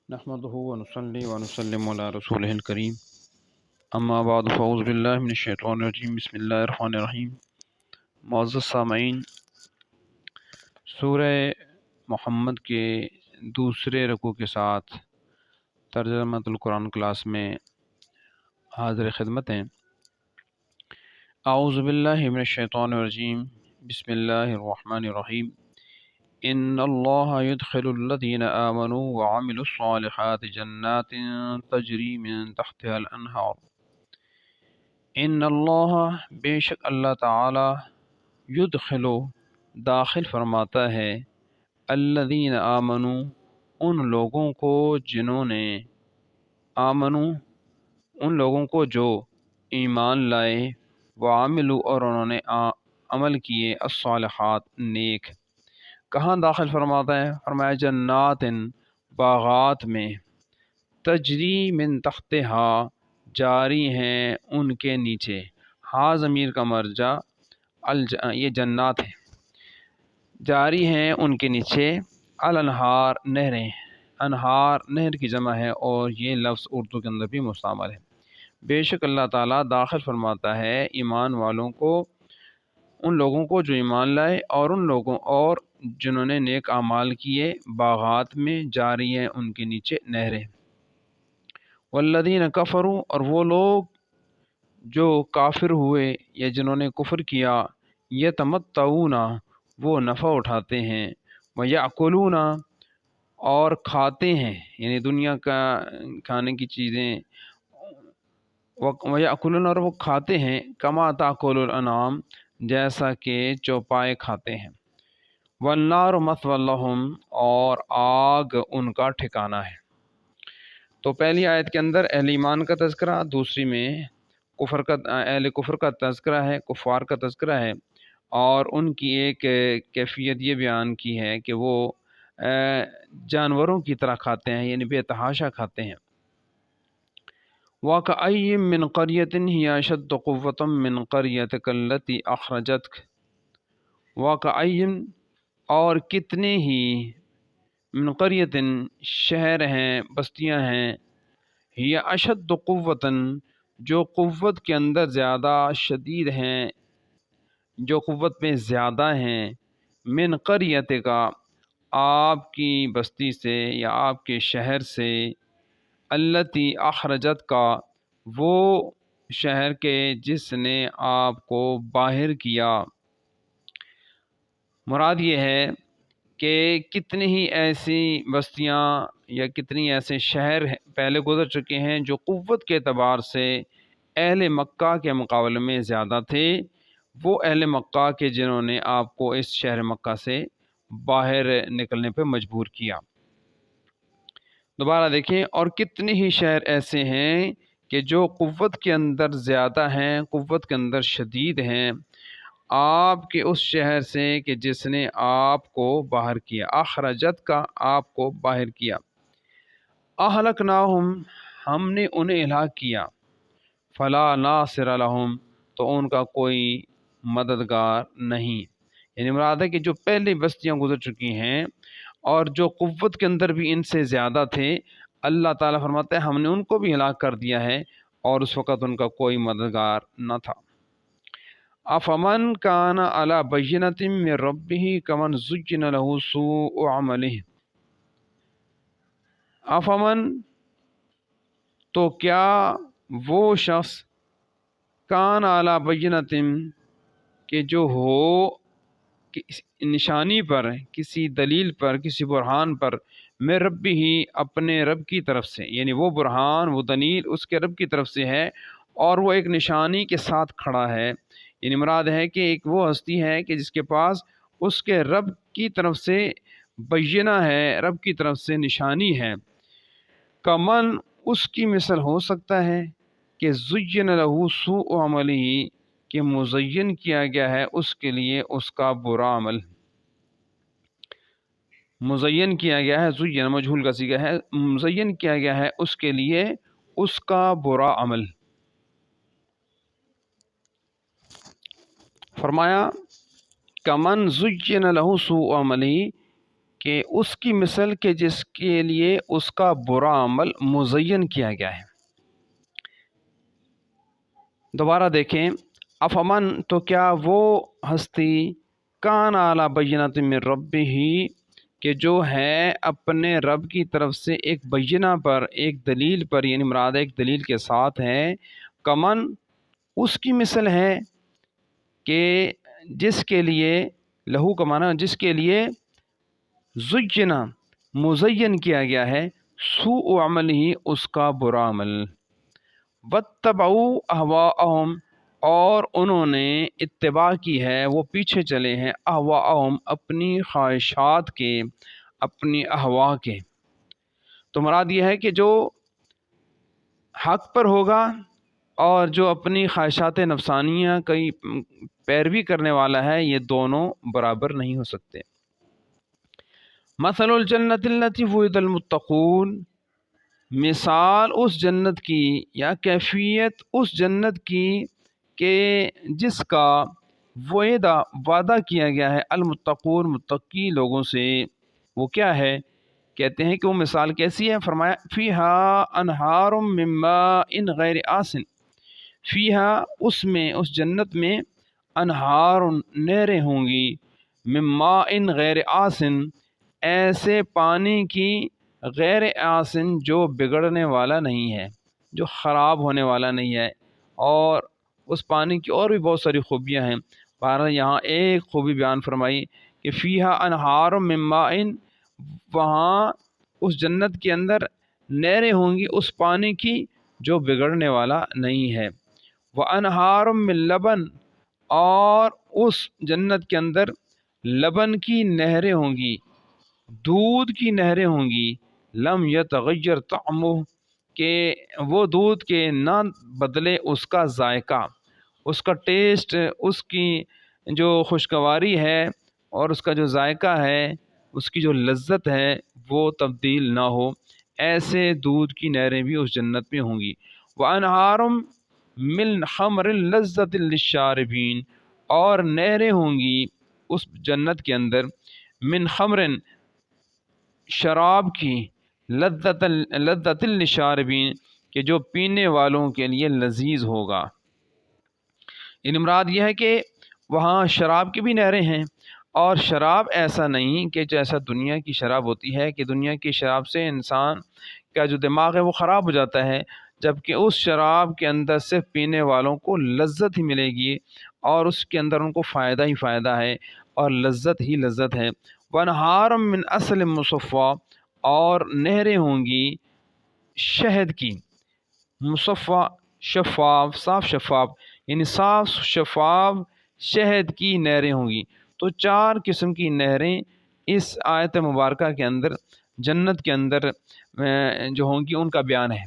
نحمده ونصلي ونسلم على رسوله الكريم اما بعد فاعوذ باللہ من الشیطان الرجیم بسم اللہ الرحمن الرحیم۔ معزز سامعین، سورہ محمد کے دوسرے رکوع کے ساتھ ترجمۃ القرآن کلاس میں حاضر خدمت ہیں۔ اعوذ باللہ من الشیطان الرجیم بسم اللہ الرحمن الرحیم۔ ان اللہ يدخل الذین آمنوا وعملوا الصالحات جنات تجری من تحتها الانہار۔ ان اللہ، بے شک اللہ تعالی، یدخل، داخل فرماتا ہے، الذین آمنوا، ان لوگوں کو جنہوں نے، آمنوا، ان لوگوں کو جو ایمان لائے، وعملوا، اور انہوں نے عمل کیے، الصالحات، نیک۔ کہاں داخل فرماتا ہے؟ فرمایا جنات، باغات میں، تجری من تحتہا، جاری ہیں ان کے نیچے، ہا ضمیر کا مرجع یہ جنات ہیں، جاری ہیں ان کے نیچے، الانہار، نہریں، انہار نہر کی جمع ہے اور یہ لفظ اردو کے اندر بھی مستعمل ہے۔ بے شک اللہ تعالیٰ داخل فرماتا ہے ایمان والوں کو، ان لوگوں کو جو ایمان لائے، اور جنہوں نے نیک اعمال کیے، باغات میں، جاری ہیں ان کے نیچے نہریں۔ والذین کفروا، اور وہ لوگ جو کافر ہوئے یا جنہوں نے کفر کیا، یتمتعون، وہ نفع اٹھاتے ہیں، ویأکلون، اور کھاتے ہیں، یعنی دنیا کا کھانے کی چیزیں، ویأکلون، اور وہ کھاتے ہیں، کما تأکل الانعام، جیسا کہ چوپائے کھاتے ہیں، والنار مثوی لہم، اور آگ ان کا ٹھکانہ ہے۔ تو پہلی آیت کے اندر اہل ایمان کا تذکرہ، دوسری میں اہل کفر کا تذکرہ ہے، کفار کا تذکرہ ہے، اور ان کی ایک کیفیت یہ بیان کی ہے کہ وہ جانوروں کی طرح کھاتے ہیں، یعنی بے تحاشا کھاتے ہیں۔ وَكَأَيٍّ مِّن قَرْيَةٍ هِيَ أَشَدُّ قُوَّةً مِّن قَرْيَتِكَ الَّتِي أَخْرَجَتْكَ، وَكَأَيٍّ، اور کتنے ہی، من قریتن، شہر ہیں، بستیاں ہیں، ہی اشد قوتاً، جو قوت کے اندر زیادہ شدید ہیں، جو قوت میں زیادہ ہیں، من قریت کا، آپ کی بستی سے یا آپ کے شہر سے، التی اخرجت کا، وہ شہر کے جس نے آپ کو باہر کیا۔ مراد یہ ہے کہ کتنی ہی ایسی بستیاں یا کتنی ایسے شہر پہلے گزر چکے ہیں جو قوت کے اعتبار سے اہل مکہ کے مقابلے میں زیادہ تھے، وہ اہل مکہ کے جنہوں نے آپ کو اس شہر مکہ سے باہر نکلنے پہ مجبور کیا۔ دوبارہ دیکھیں، اور کتنے ہی شہر ایسے ہیں کہ جو قوت کے اندر زیادہ ہیں، قوت کے اندر شدید ہیں، آپ کے اس شہر سے کہ جس نے آپ کو باہر کیا، اخرجت کا، آپ کو باہر کیا۔ اہلکناہم، ہم نے انہیں ہلاک کیا، فلا ناصر لہم، تو ان کا کوئی مددگار نہیں۔ یعنی مراد ہے کہ جو پہلی بستیاں گزر چکی ہیں اور جو قوت کے اندر بھی ان سے زیادہ تھے، اللہ تعالیٰ فرماتے ہیں ہم نے ان کو بھی ہلاک کر دیا ہے اور اس وقت ان کا کوئی مددگار نہ تھا۔ افمن کان علی بینۃ من ربہ کمن زین لہ سوء عملہ، افمن، تو کیا وہ شخص، کان علی بینۃ، کہ جو ہو نشانی پر، کسی دلیل پر، کسی برہان پر، من ربہ، اپنے رب کی طرف سے، یعنی وہ برہان، وہ دلیل اس کے رب کی طرف سے ہے اور وہ ایک نشانی کے ساتھ کھڑا ہے۔ یعنی مراد ہے کہ ایک وہ ہستی ہے کہ جس کے پاس اس کے رب کی طرف سے بینہ ہے، رب کی طرف سے نشانی ہے، کمن، اس کی مثل ہو سکتا ہے کہ زین لہ سوء عملہ، کہ مزین کیا گیا ہے اس کے لیے اس کا برا عمل، مزین کیا گیا ہے، زین مجہول کا صیغہ ہے، مزین کیا گیا ہے اس کے لیے اس کا برا عمل۔ فرمایا کمن زین لہ سوء عملہ، کہ اس کی مثل کہ جس کے لیے اس کا برا عمل مزین کیا گیا ہے۔ دوبارہ دیکھیں، افمن تو کیا وہ ہستی کان اعلیٰ بینۃ من ربہ کہ جو ہے اپنے رب کی طرف سے ایک بینہ پر، ایک دلیل پر، یعنی مراد ایک دلیل کے ساتھ ہے، کمن اس کی مثل ہے کہ جس کے لیے لہو کا معنی جس کے لیے زینا مزین کیا گیا ہے سوء عمل ہی اس کا برا عمل، واتبعوا اہواءہم اور انہوں نے اتباع کی ہے، وہ پیچھے چلے ہیں، اہواءہم اپنی خواہشات کے، اپنی اہواء کے۔ تو مراد یہ ہے کہ جو حق پر ہوگا اور جو اپنی خواہشات نفسانیہ کی پیروی کرنے والا ہے، یہ دونوں برابر نہیں ہو سکتے۔ مثل الجنت التي وعد المتقون، مثال اس جنت کی یا کیفیت اس جنت کی کہ جس کا وعدہ کیا گیا ہے المتقون متقی لوگوں سے، وہ کیا ہے؟ کہتے ہیں کہ وہ مثال کیسی ہے؟ فرمایا فیہا انہار من ماء غیر آسن، فیہا اس میں، اس جنت میں، انہار نہریں ہوں گی، من ماء غیر آسن ایسے پانی کی، غیر آسن جو بگڑنے والا نہیں ہے، جو خراب ہونے والا نہیں ہے، اور اس پانی کی اور بھی بہت ساری خوبیاں ہیں۔ بہرحال یہاں ایک خوبی بیان فرمائی کہ فیہا انہار من ماء، وہاں اس جنت کے اندر نہریں ہوں گی اس پانی کی جو بگڑنے والا نہیں ہے، وَأَنْهَارٌ مِّن لَبَن اور اس جنت کے اندر لبن کی نہریں ہوں گی، دودھ کی نہریں ہوں گی، لم یتغیر طعمہ کہ وہ دودھ کے نہ بدلے اس کا ذائقہ، اس کا ٹیسٹ، اس کی جو خوشگواری ہے اور اس کا جو ذائقہ ہے، اس کی جو لذت ہے وہ تبدیل نہ ہو، ایسے دودھ کی نہریں بھی اس جنت میں ہوں گی۔ وَأَنْهَارٌ مِّن خَمْرٍ لَذَّةٍ لِلشَّارِبِينَ اور نہریں ہوں گی اس جنت کے اندر، من خمرن شراب کی، لذت للشاربین کہ جو پینے والوں کے لیے لذیذ ہوگا۔ یعنی مراد یہ ہے کہ وہاں شراب کی بھی نہریں ہیں، اور شراب ایسا نہیں کہ جیسا دنیا کی شراب ہوتی ہے کہ دنیا کی شراب سے انسان کا جو دماغ ہے وہ خراب ہو جاتا ہے، جبکہ اس شراب کے اندر صرف پینے والوں کو لذت ہی ملے گی، اور اس کے اندر ان کو فائدہ ہی فائدہ ہے اور لذت ہی لذت ہے۔ وَانْہَارٌ مِّنْ عَسَلٍ مُّصَفًّى اور نہریں ہوں گی شہد کی، مصفہ شفاف، صاف شفاف، یعنی صاف شفاف شہد کی نہریں ہوں گی۔ تو چار قسم کی نہریں اس آیت مبارکہ کے اندر جنت کے اندر جو ہوں گی ان کا بیان ہے۔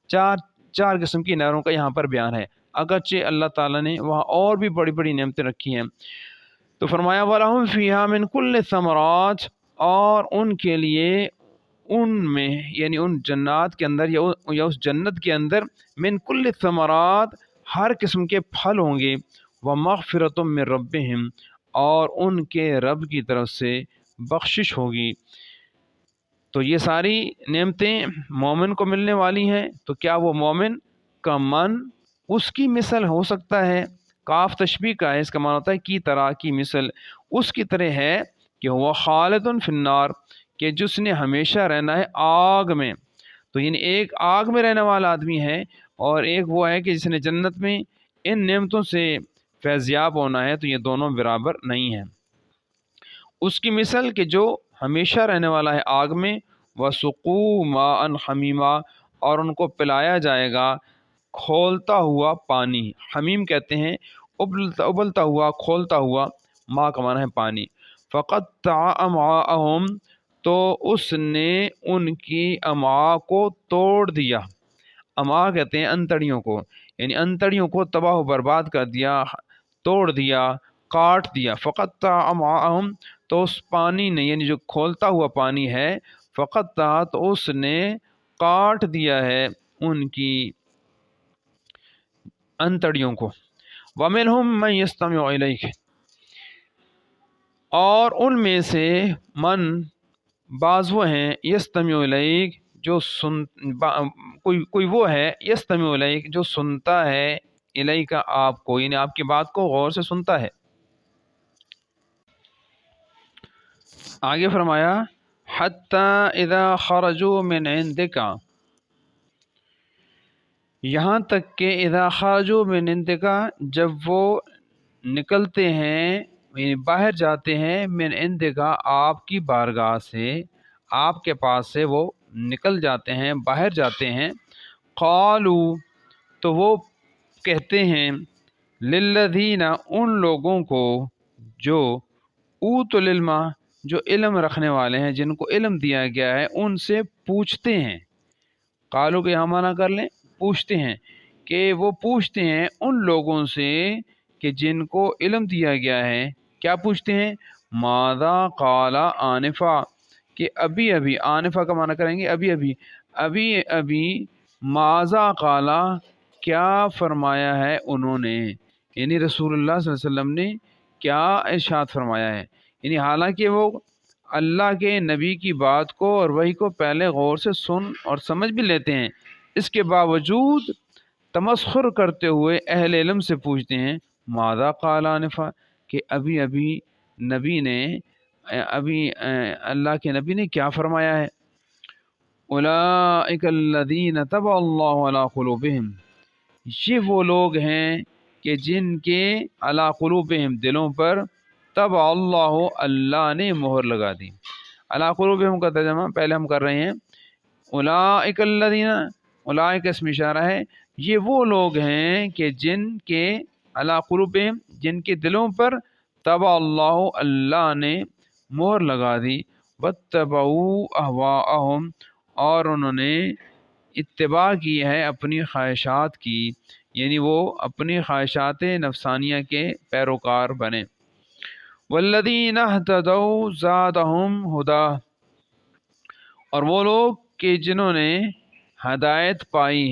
چار قسم کی نہروں کا یہاں پر بیان ہے، اگرچہ اللہ تعالیٰ نے وہاں اور بھی بڑی بڑی نعمتیں رکھی ہیں۔ تو فرمایا وَلَهُمْ فِيهَا مِنْ كُلِّ الثَّمَرَاتِ اور ان کے لیے ان میں، یعنی ان جنات کے اندر یا اس جنت کے اندر، من کل الثمرات ہر قسم کے پھل ہوں گے، وَمَغْفِرَةٌ مِّن رَبِّهِمْ اور ان کے رب کی طرف سے بخشش ہوگی۔ تو یہ ساری نعمتیں مومن کو ملنے والی ہیں، تو کیا وہ مومن کا من اس کی مثل ہو سکتا ہے؟ کاف تشبیہ کا ہے، اس کا معنی ہوتا ہے کی طرح، کی مثل، اس کی طرح ہے کہ وہ خالد فی النار کہ جس نے ہمیشہ رہنا ہے آگ میں۔ تو یعنی ایک آگ میں رہنے والا آدمی ہے، اور ایک وہ ہے کہ جس نے جنت میں ان نعمتوں سے فیضیاب ہونا ہے، تو یہ دونوں برابر نہیں ہیں۔ اس کی مثل کہ جو ہمیشہ رہنے والا ہے آگ میں، وَسُقُوا مَاءً حَمِیمًا اور ان کو پلایا جائے گا کھولتا ہوا پانی، حمیم کہتے ہیں ابلتا ہوا، کھولتا ہوا، ماء کا معنی ہے پانی۔ فَقَطَّعَ أَمْعَاءَهُمْ تو اس نے ان کی امعاء کو توڑ دیا، امعاء کہتے ہیں انتڑیوں کو، یعنی انتڑیوں کو تباہ و برباد کر دیا، توڑ دیا، کاٹ دیا۔ فَقَطَّعَ أَمْعَاءَهُمْ تو اس پانی نے، یعنی جو کھولتا ہوا پانی ہے، فَقَطَّعَ تو اس نے کاٹ دیا ہے ان کی انتڑیوں کو۔ وَمِنْهُمْ مَنْ يَسْتَمِعُ إِلَيْكَ اور ان میں سے من بعض وہ ہیں یستمع الیک جو کوئی وہ ہے یستمع الیک جو سنتا ہے الیک آپ کو، یعنی آپ کی بات کو غور سے سنتا ہے۔ آگے فرمایا حتی اذا خرجوا من عندک، یہاں تک کہ اذا خرجوا من عندک جب وہ نکلتے ہیں، یعنی باہر جاتے ہیں، من عندک آپ کی بارگاہ سے، آپ کے پاس سے وہ نکل جاتے ہیں، باہر جاتے ہیں، قالوا تو وہ کہتے ہیں، للذین ان لوگوں کو جو اوت العلم جو علم رکھنے والے ہیں، جن کو علم دیا گیا ہے، ان سے پوچھتے ہیں۔ قالوا کے ہم معنی کر لیں پوچھتے ہیں، کہ وہ پوچھتے ہیں ان لوگوں سے کہ جن کو علم دیا گیا ہے، کیا پوچھتے ہیں؟ ماذا قال آنفا، کہ ابھی ابھی، آنفا کا معنی کریں گے ابھی ابھی، ابھی ابھی ماذا قال کیا فرمایا ہے انہوں نے، یعنی رسول اللہ صلی اللہ علیہ وسلم نے کیا ارشاد فرمایا ہے، یعنی حالانکہ وہ اللہ کے نبی کی بات کو اور وحی کو پہلے غور سے سن اور سمجھ بھی لیتے ہیں، اس کے باوجود تمسخر کرتے ہوئے اہل علم سے پوچھتے ہیں ماذا قال آنفا، کہ ابھی ابھی نبی نے، اللہ کے نبی نے کیا فرمایا ہے۔ اولئک الذین طبع اللہ علی قلوبہم، یہ وہ لوگ ہیں کہ جن کے علی قلوبہم دلوں پر طبع اللہ اللہ نے مہر لگا دی۔ علی قلوبہم کا ترجمہ پہلے ہم کر رہے ہیں، اولئک الذین، اولئک اسم اشارہ ہے، یہ وہ لوگ ہیں کہ جن کے علی قلوبہم جن کے دلوں پر طبع اللہ اللہ نے مہر لگا دی، واتبعوا اہواءہم اور انہوں نے اتباع کی ہے اپنی خواہشات کی، یعنی وہ اپنی خواہشات نفسانیہ کے پیروکار بنے۔ والذین اہتدوا زادہم ہدا، اور وہ لوگ کہ جنہوں نے ہدایت پائی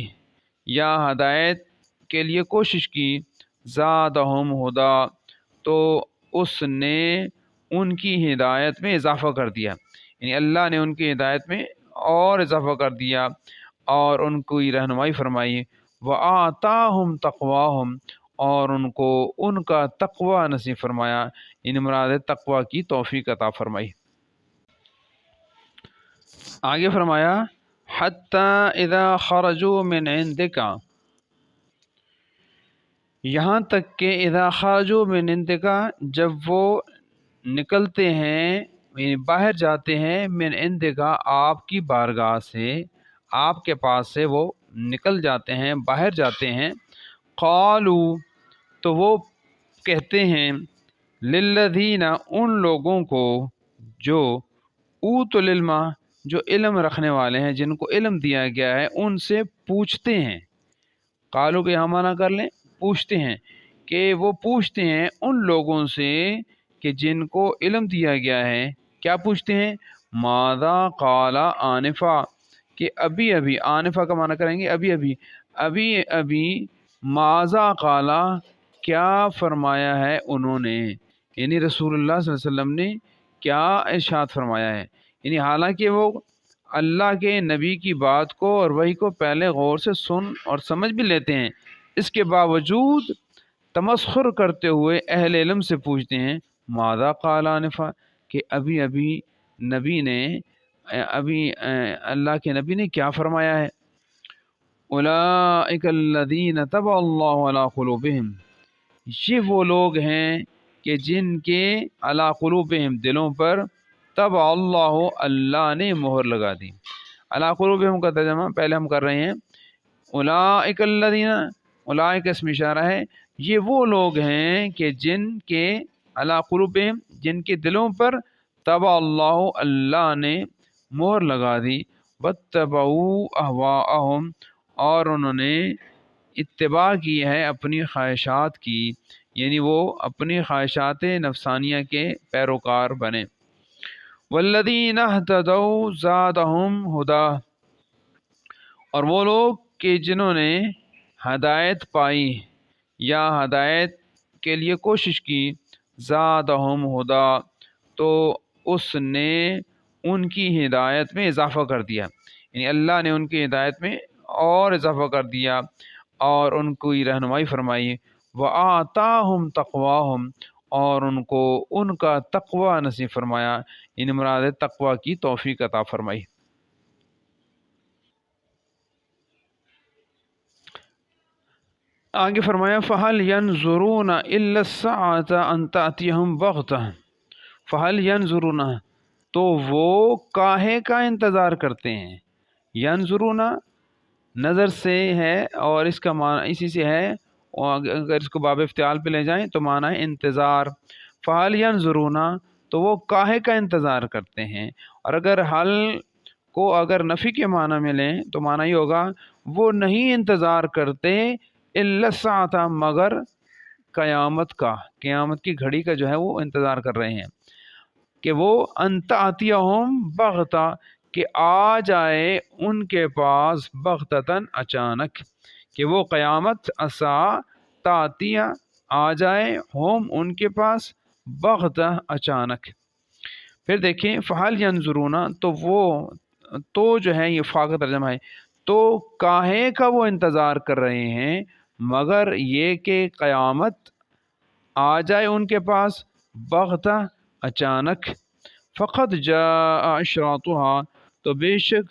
یا ہدایت کے لیے کوشش کی، زادہم ہدا تو اس نے ان کی ہدایت میں اضافہ کر دیا، یعنی اللہ نے ان کی ہدایت میں اور اضافہ کر دیا اور ان کو رہنمائی فرمائی، وآتاہم تقواہم اور ان کو ان کا تقوی نصیب فرمایا، یعنی مراد تقوی کی توفیق عطا فرمائی۔ آگے فرمایا حتی اذا خرجوا من عندک، یہاں تک کہ اذا خرجوا من عندک جب وہ نکلتے ہیں، یعنی باہر جاتے ہیں، من عندک آپ کی بارگاہ سے، آپ کے پاس سے وہ نکل جاتے ہیں، باہر جاتے ہیں، قالوا تو وہ کہتے ہیں، للذین ان لوگوں کو جو اوت العلم جو علم رکھنے والے ہیں، جن کو علم دیا گیا ہے، ان سے پوچھتے ہیں۔ قالوا کے یہاں معنی کر لیں پوچھتے ہیں، کہ وہ پوچھتے ہیں ان لوگوں سے کہ جن کو علم دیا گیا ہے، کیا پوچھتے ہیں؟ ماذا قال آنفا، کہ ابھی ابھی، آنفا کا معنی کریں گے ابھی ابھی، ابھی ابھی ماذا قال کیا فرمایا ہے انہوں نے، یعنی رسول اللہ صلی اللہ علیہ وسلم نے کیا ارشاد فرمایا ہے، یعنی حالانکہ وہ اللہ کے نبی کی بات کو اور وحی کو پہلے غور سے سن اور سمجھ بھی لیتے ہیں، اس کے باوجود تمسخر کرتے ہوئے اہل علم سے پوچھتے ہیں ماذا قال آنفا، کہ ابھی ابھی نبی نے، اللہ کے نبی نے کیا فرمایا ہے۔ اولئک الذین طبع اللہ علی قلوبہم، یہ وہ لوگ ہیں کہ جن کے علی قلوبہم دلوں پر طبع اللہ اللہ نے مہر لگا دی۔ علی قلوبہم کا ترجمہ پہلے ہم کر رہے ہیں، اولئک الذین، اولئک اسم اشارہ ہے، یہ وہ لوگ ہیں کہ جن کے علی قلوبہم جن کے دلوں پر طبع اللہ اللہ نے مہر لگا دی، واتبعوا اہواءہم اور انہوں نے اتباع کی ہے اپنی خواہشات کی، یعنی وہ اپنی خواہشات نفسانیہ کے پیروکار بنے۔ والذین اہتدوا زادہم ہدا، اور وہ لوگ کہ جنہوں نے ہدایت پائی یا ہدایت کے لیے کوشش کی، زادہم ہدا تو اس نے ان کی ہدایت میں اضافہ کر دیا، یعنی اللہ نے ان کی ہدایت میں اور اضافہ کر دیا اور ان کو رہنمائی فرمائی۔ وَآتَاهُمْ تَقْوَاهُمْ، اور ان کو ان کا تقوی نصیب فرمایا، یعنی مراد ہے تقوی کی توفیق عطا فرمائی۔ آگے فرمایا فَهَلْ يَنظُرُونَ إِلَّا السَّاعَةَ أَن تَأْتِيَهُمْ بَغْتَةً فَهَلْ يَنظُرُونَ، تو وہ کاہے کا انتظار کرتے ہیں۔ ینظرون نظر سے ہے اور اس کا معنی اسی سے ہے، اور اگر اس کو باب افتعال پہ لے جائیں تو معنی ہے انتظار۔ فَهَلْ يَنظُرُونَ، تو وہ کاہے کا انتظار کرتے ہیں، اور اگر حل کو اگر نفی کے معنی میں لیں تو معنی یہ ہوگا وہ نہیں انتظار کرتے الا الساعۃ، مگر قیامت کا، قیامت کی گھڑی کا جو ہے وہ انتظار کر رہے ہیں کہ وہ ان تأتیہم بغتہ، کہ آ جائے ان کے پاس بغتتاً اچانک، کہ وہ قیامت تأتیہ آ جائے ہم ان کے پاس بغتہ اچانک۔ پھر دیکھیں فَهَلْ يَنظُرُونَ، تو وہ تو جو ہے یہ فا کا ترجمہ ہے، تو کاہے کا وہ انتظار کر رہے ہیں، مگر یہ کہ قیامت آ جائے ان کے پاس بغتہ اچانک۔ فقط جاء اشراطها، تو بے شک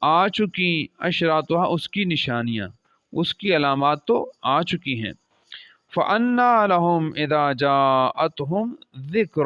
آ چکی اشراطها اس کی نشانیاں، اس کی علامات تو آ چکی ہیں۔ فَأَنَّىٰ لَهُمْ إِذَا جَاءَتْهُمْ ذِكْرُ،